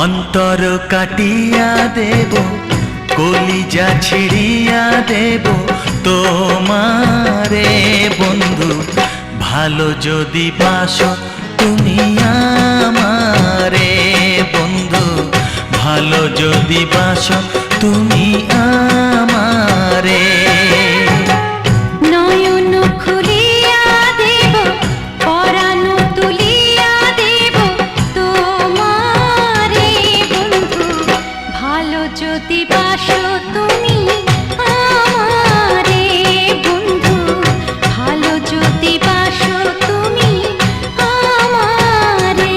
অন্তর কাটিয়া দেব, কলিজা ছিড়িয়া দেব তোমারে বন্ধু। ভালো যদি বাসো তুমি আমারে বন্ধু, ভালো যদি বাসো তুমি আমারে। নয়ন খুলিয়া দেব, পরাণ তুলিয়া দেব তোমারে বন্ধু। ভালো যদি বাসো তুমি আমারে বন্ধু, ভালো যদি বাসো তুমি আমারে।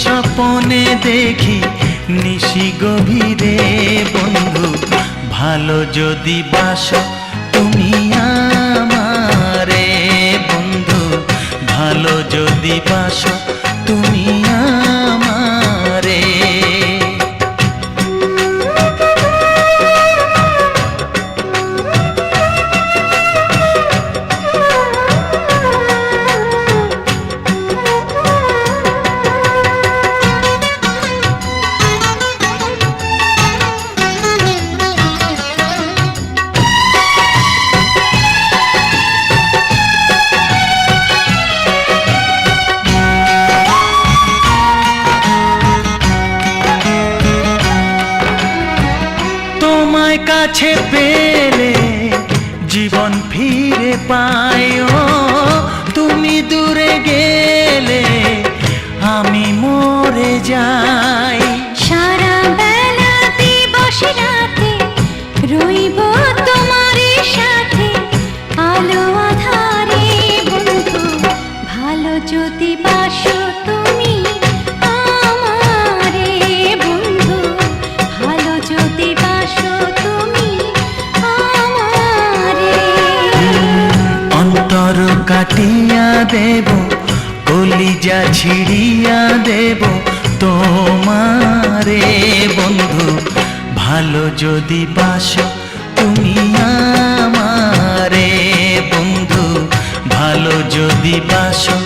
স্বপনে দেখি নিশি গভীরে বন্ধু, ভালো যদি বাসো তুমি আমারে বন্ধু, ভালো যদি বাসো তুমি আমারে। তোমায় কাছে পেলে জীবন ফিরে পাই, ও তুমি দূরে গেলে আমি মরে যাই। সারা বেলা দিবস রাতে রইব তোমার সাথে, আলো আধারে বন্ধু। ভালো যদি বাসো তুমি আমারে বন্ধু, ভালো যদি বাসো তুমি আমারে। অন্তর কাটিয়া দেব, কলিজা ছিড়িয়া দেব তোমারে বন্ধু, ভালো যদি বাসো তুমি আমারে বন্ধু, ভালো যদি বাসো